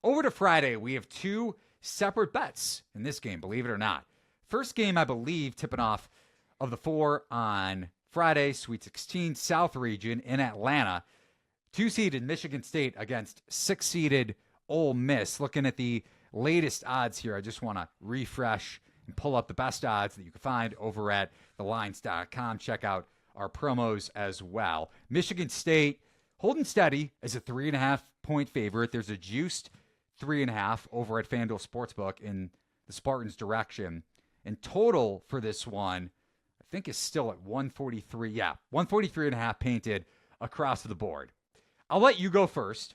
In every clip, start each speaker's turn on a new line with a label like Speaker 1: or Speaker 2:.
Speaker 1: over to Friday, we have two separate bets in this game, believe it or not. First game, I believe, tipping off of the 4 on Friday, Sweet 16, South Region in Atlanta. 2-seeded Michigan State against 6-seeded Ole Miss. Looking at the latest odds here, I just want to refresh and pull up the best odds that you can find over at thelines.com. Check out our promos as well. Michigan State holding steady as a 3.5-point favorite. There's a juiced 3.5 over at FanDuel Sportsbook in the Spartans' direction. And total for this one, I think, is still at 143. Yeah, 143.5 painted across the board. I'll let you go first.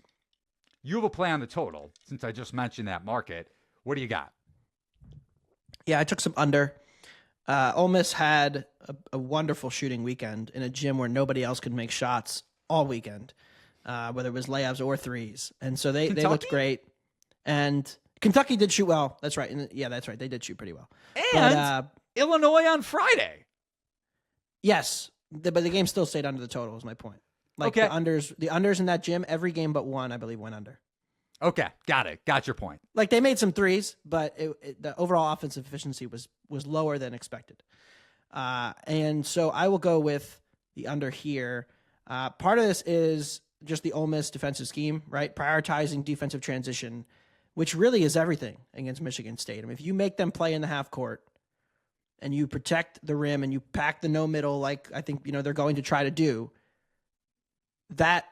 Speaker 1: You have a play on the total since I just mentioned that market. What do you got?
Speaker 2: Yeah, I took some under. Ole Miss had a wonderful shooting weekend in a gym where nobody else could make shots all weekend, whether it was layups or threes. And so they looked great. And Kentucky did shoot well. That's right. And yeah, that's right. They did shoot pretty well.
Speaker 1: And Illinois on Friday.
Speaker 2: Yes, but the game still stayed under the total is my point. Like
Speaker 1: okay.
Speaker 2: the unders in that gym, every game but one, I believe, went under.
Speaker 1: Okay, got it. Got your point.
Speaker 2: Like they made some threes, but the overall offensive efficiency was lower than expected. And so I will go with the under here. Part of this is just the Ole Miss defensive scheme, right? Prioritizing defensive transition, which really is everything against Michigan State. I mean, if you make them play in the half court and you protect the rim and you pack the no middle, like I think they're going to try to do, that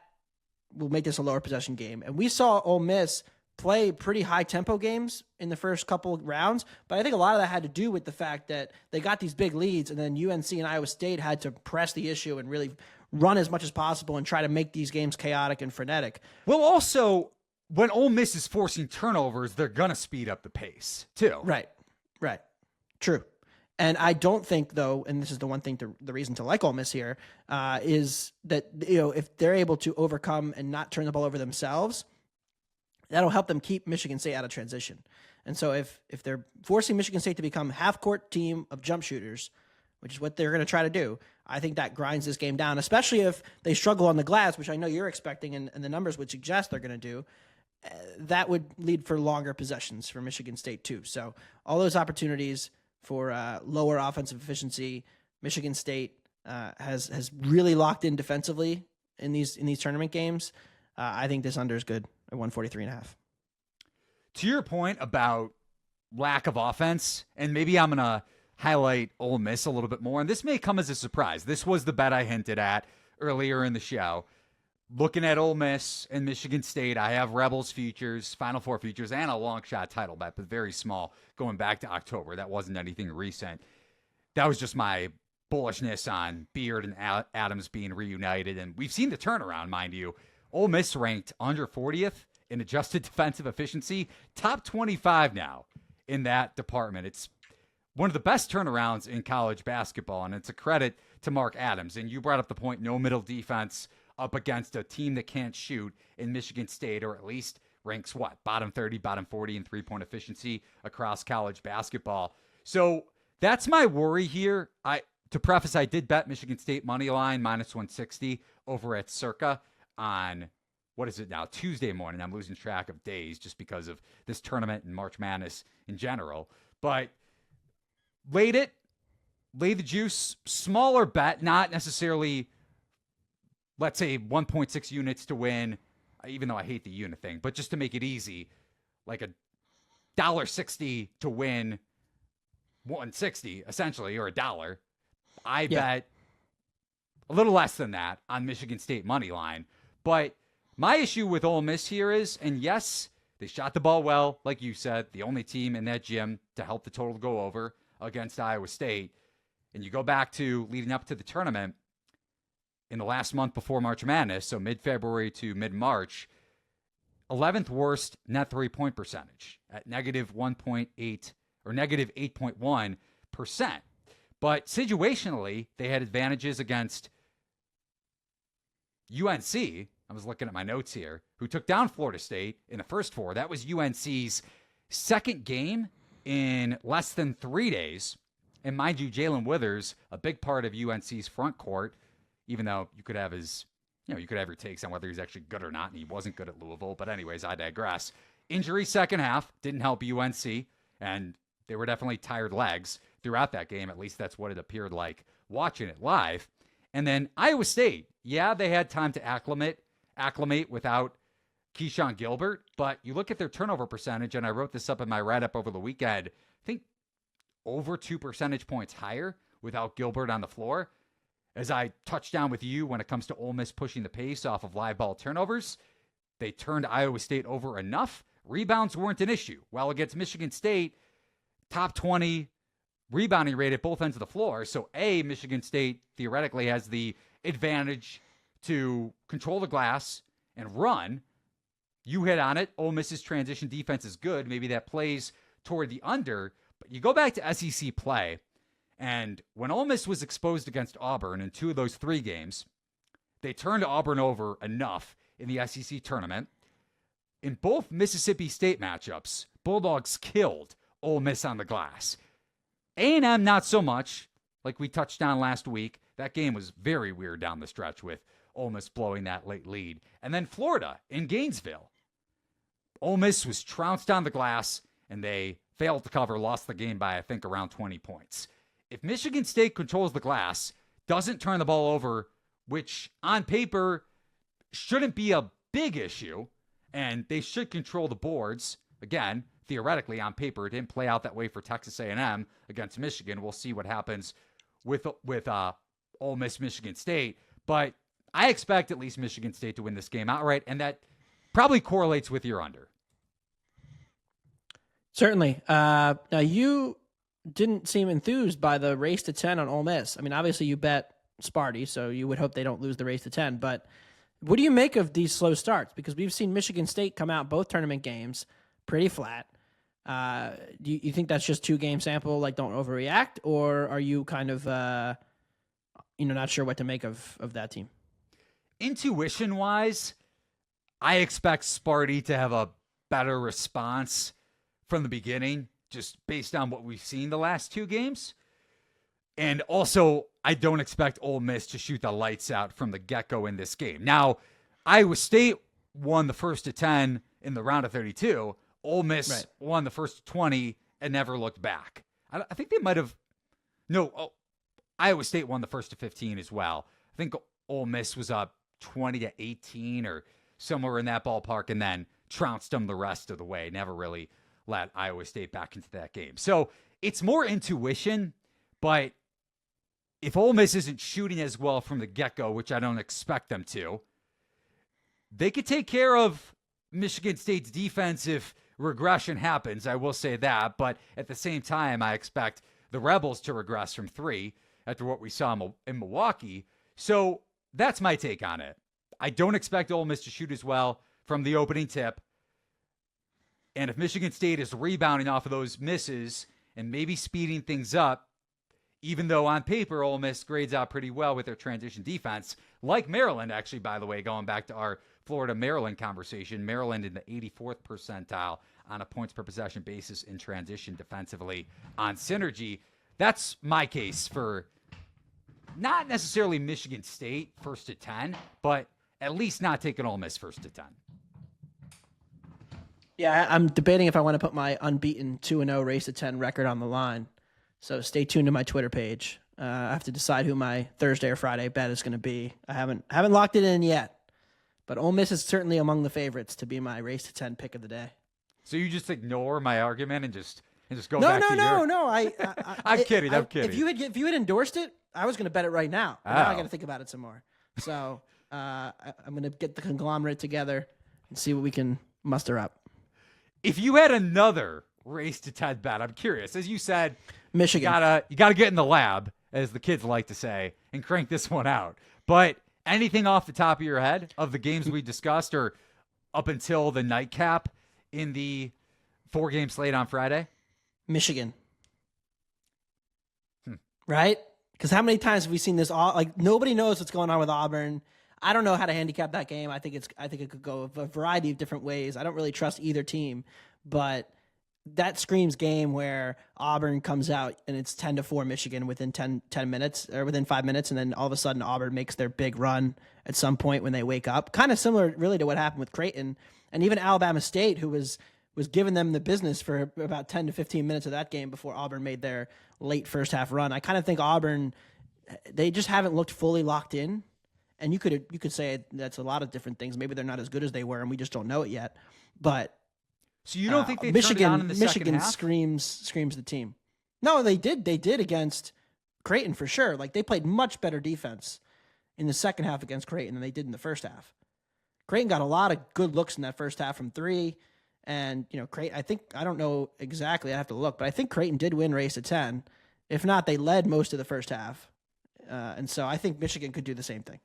Speaker 2: will make this a lower possession game. And we saw Ole Miss play pretty high tempo games in the first couple of rounds, but I think a lot of that had to do with the fact that they got these big leads and then UNC and Iowa State had to press the issue and really run as much as possible and try to make these games chaotic and frenetic.
Speaker 1: Well, also, when Ole Miss is forcing turnovers, they're going to speed up the pace too.
Speaker 2: Right. True. And I don't think, though, and this is the one thing, the reason to like Ole Miss here, is that if they're able to overcome and not turn the ball over themselves, that'll help them keep Michigan State out of transition. And so if they're forcing Michigan State to become a half-court team of jump shooters, which is what they're going to try to do, I think that grinds this game down, especially if they struggle on the glass, which I know you're expecting and the numbers would suggest they're going to do. That would lead for longer possessions for Michigan State, too. So all those opportunities for lower offensive efficiency. Michigan State has really locked in defensively in these tournament games. I think this under is good at 143.5.
Speaker 1: To your point about lack of offense, and maybe I'm going to highlight Ole Miss a little bit more, and this may come as a surprise. This was the bet I hinted at earlier in the show. Looking at Ole Miss and Michigan State, I have Rebels futures, Final Four futures, and a long shot title bet, but very small going back to October. That wasn't anything recent. That was just my bullishness on Beard and Adams being reunited, and we've seen the turnaround, mind you. Ole Miss ranked under 40th in adjusted defensive efficiency, top 25 now in that department. It's one of the best turnarounds in college basketball, and it's a credit to Mark Adams. And you brought up the point, no middle defense up against a team that can't shoot in Michigan State, or at least ranks bottom 30, bottom 40 in three-point efficiency across college basketball. So that's my worry here. To preface, I did bet Michigan State money line minus 160 over at Circa on, what is it now, Tuesday morning. I'm losing track of days just because of this tournament and March Madness in general. But lay the juice, smaller bet, not necessarily, let's say 1.6 units to win, even though I hate the unit thing, but just to make it easy, like $1.60 to win 160 essentially, or $1. I bet a little less than that on Michigan State money line. But my issue with Ole Miss here is, and yes, they shot the ball well, like you said, the only team in that gym to help the total go over against Iowa State. And you go back to leading up to the tournament in the last month before March Madness, so mid-February to mid-March, 11th worst net three-point percentage at negative 1.8 or negative 8.1%. But situationally, they had advantages against UNC. I was looking at my notes here, who took down Florida State in the first four. That was UNC's second game in less than 3 days. And mind you, Jalen Withers, a big part of UNC's front court, even though you could have your takes on whether he's actually good or not, and he wasn't good at Louisville. But anyways, I digress. Injury second half didn't help UNC, and they were definitely tired legs throughout that game. At least that's what it appeared like watching it live. And then Iowa State, yeah, they had time to acclimate without Keyshawn Gilbert, but you look at their turnover percentage, and I wrote this up in my write-up over the weekend, I think over 2 percentage points higher without Gilbert on the floor. As I touched down with you when it comes to Ole Miss pushing the pace off of live ball turnovers, they turned Iowa State over enough. Rebounds weren't an issue. Well, against Michigan State, top 20 rebounding rate at both ends of the floor. So, Michigan State theoretically has the advantage to control the glass and run. You hit on it. Ole Miss's transition defense is good. Maybe that plays toward the under. But you go back to SEC play, and when Ole Miss was exposed against Auburn in 2 of those 3 games, they turned Auburn over enough in the SEC tournament. In both Mississippi State matchups, Bulldogs killed Ole Miss on the glass. A&M, not so much, like we touched on last week. That game was very weird down the stretch with Ole Miss blowing that late lead. And then Florida in Gainesville. Ole Miss was trounced on the glass, and they failed to cover, lost the game by, I think, around 20 points. If Michigan State controls the glass, doesn't turn the ball over, which on paper shouldn't be a big issue, and they should control the boards. Again, theoretically, on paper, it didn't play out that way for Texas A&M against Michigan. We'll see what happens with Ole Miss, Michigan State. But I expect at least Michigan State to win this game outright, and that probably correlates with your under.
Speaker 2: Certainly. Now, you didn't seem enthused by the race to 10 on Ole Miss. I mean, obviously you bet Sparty, so you would hope they don't lose the race to 10. But what do you make of these slow starts? Because we've seen Michigan State come out both tournament games pretty flat. Do you think that's just 2-game sample, like don't overreact? Or are you kind of, not sure what to make of that team?
Speaker 1: Intuition-wise, I expect Sparty to have a better response from the beginning, just based on what we've seen the last 2 games. And also, I don't expect Ole Miss to shoot the lights out from the get-go in this game. Now, Iowa State won the first to 10 in the round of 32. Ole Miss won the first to 20 and never looked back. I think they might have... Iowa State won the first to 15 as well. I think Ole Miss was up 20-18 or somewhere in that ballpark, and then trounced them the rest of the way. Never really let Iowa State back into that game. So it's more intuition, but if Ole Miss isn't shooting as well from the get-go, which I don't expect them to, they could take care of Michigan State's defense if regression happens. I will say that, but at the same time, I expect the Rebels to regress from 3 after what we saw in Milwaukee. So that's my take on it. I don't expect Ole Miss to shoot as well from the opening tip. And if Michigan State is rebounding off of those misses and maybe speeding things up, even though on paper Ole Miss grades out pretty well with their transition defense, like Maryland, actually, by the way, going back to our Florida-Maryland conversation, Maryland in the 84th percentile on a points per possession basis in transition defensively on synergy. That's my case for not necessarily Michigan State first to 10, but at least not taking Ole Miss first to 10.
Speaker 2: Yeah, I'm debating if I want to put my unbeaten 2-0 race to 10 record on the line. So stay tuned to my Twitter page. I have to decide who my Thursday or Friday bet is going to be. I haven't locked it in yet, but Ole Miss is certainly among the favorites to be my race to 10 pick of the day.
Speaker 1: So you just ignore my argument and just go back to
Speaker 2: No.
Speaker 1: I'm kidding.
Speaker 2: If you had endorsed it, I was going to bet it right now. But now I got to think about it some more. So I'm going to get the conglomerate together and see what we can muster up.
Speaker 1: If you had another race to 10 bet, I'm curious. As you said,
Speaker 2: Michigan.
Speaker 1: You gotta get in the lab, as the kids like to say, and crank this one out. But anything off the top of your head of the games we discussed, or up until the nightcap in the 4-game slate on Friday?
Speaker 2: Michigan. Right? Because how many times have we seen this? Nobody knows what's going on with Auburn. I don't know how to handicap that game. I think it could go a variety of different ways. I don't really trust either team, but that screams game where Auburn comes out and it's 10-4 Michigan within 10 minutes or within 5 minutes, and then all of a sudden Auburn makes their big run at some point when they wake up. Kind of similar, really, to what happened with Creighton and even Alabama State, who was was giving them the business for about 10 to 15 minutes of that game before Auburn made their late first half run. I kind of think Auburn, they just haven't looked fully locked in. And you could say that's a lot of different things. Maybe they're not as good as they were, and we just don't know it yet. But
Speaker 1: so you don't think they
Speaker 2: Michigan,
Speaker 1: turned it on in the
Speaker 2: Michigan
Speaker 1: second half?
Speaker 2: screams the team. No, they did. They did against Creighton for sure. Like they played much better defense in the second half against Creighton than they did in the first half. Creighton got a lot of good looks in that first half from three. And, Creighton, I don't know exactly. I have to look, but I think Creighton did win race to 10. If not, they led most of the first half. And so I think Michigan could do the same thing.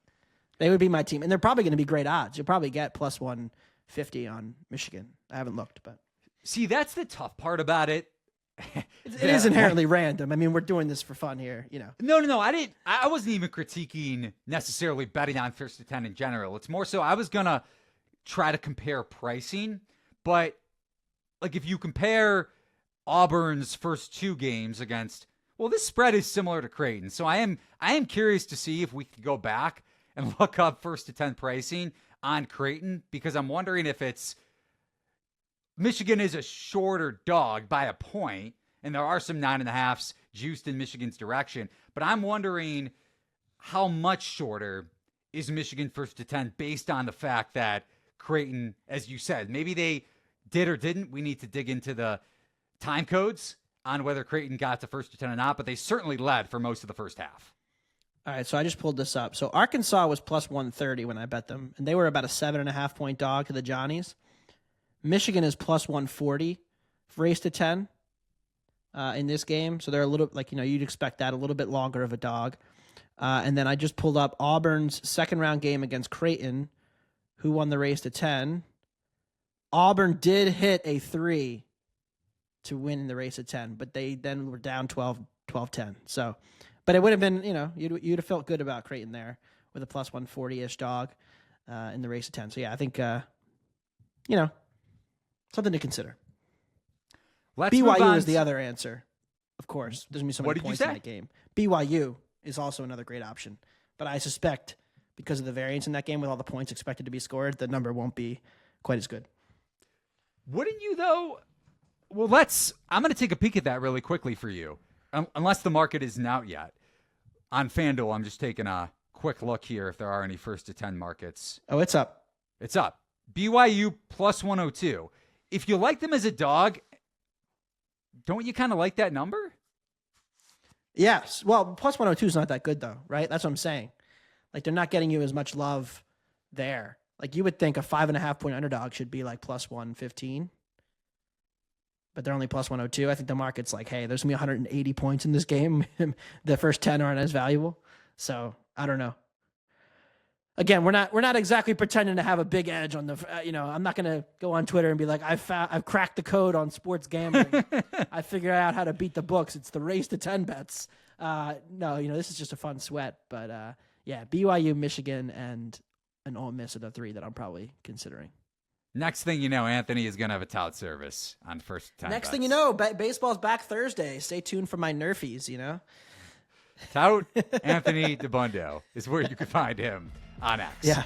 Speaker 2: They would be my team. And they're probably going to be great odds. You'll probably get plus 150 on Michigan. I haven't looked, but.
Speaker 1: See, that's the tough part about it.
Speaker 2: It is inherently random. I mean, we're doing this for fun here,
Speaker 1: No. I wasn't even critiquing necessarily betting on first to 10 in general. It's more so I was going to try to compare pricing. But, like, if you compare Auburn's first two games against, well, this spread is similar to Creighton. So I am curious to see if we could go back and look up first to 10 pricing on Creighton, because I'm wondering if it's Michigan is a shorter dog by a point, and there are some 9.5s juiced in Michigan's direction. But I'm wondering how much shorter is Michigan first to 10 based on the fact that Creighton, as you said, maybe they did or didn't. We need to dig into the time codes on whether Creighton got to first to 10 or not, but they certainly led for most of the first half.
Speaker 2: All right, so I just pulled this up. So Arkansas was plus 130 when I bet them, and they were about a 7.5 point dog to the Johnnies. Michigan is plus 140 for race to 10 in this game. So they're a little, you'd expect that, a little bit longer of a dog. And then I just pulled up Auburn's second round game against Creighton, who won the race to 10. Auburn did hit a 3 to win the race to 10, but they then were down 12-10. So, but it would have been, you'd have felt good about Creighton there with a plus 140-ish dog in the race to 10. So, yeah, I think, something to consider. BYU is the other answer, of course. There's going to be so many points in that game. BYU is also another great option. But I suspect because of the variance in that game with all the points expected to be scored, the number won't be quite as good.
Speaker 1: Wouldn't you, though? Well, I'm going to take a peek at that really quickly for you, unless the market isn't out yet. On FanDuel, I'm just taking a quick look here if there are any first to 10 markets.
Speaker 2: Oh, it's up.
Speaker 1: It's up. BYU plus 102. If you like them as a dog, don't you kind of like that number?
Speaker 2: Yes. Well, plus 102 is not that good, though, right? That's what I'm saying. Like, they're not getting you as much love there. Like, you would think a 5.5 point underdog should be like plus 115. But they're only plus 102. I think the market's like, hey, there's going to be 180 points in this game. The first 10 aren't as valuable. So, I don't know. Again, we're not exactly pretending to have a big edge on the, I'm not going to go on Twitter and be like, I've cracked the code on sports gambling. I figured out how to beat the books. It's the race to 10 bets. No, this is just a fun sweat. But yeah, BYU, Michigan, and an Ole Miss are the three that I'm probably considering.
Speaker 1: Next thing you know, Anthony is going to have a tout service on first 10
Speaker 2: Next
Speaker 1: bets.
Speaker 2: thing you know, baseball's back Thursday. Stay tuned for my Nerfies,
Speaker 1: Tout Anthony DeBundo is where you can find him on X.
Speaker 2: Yeah.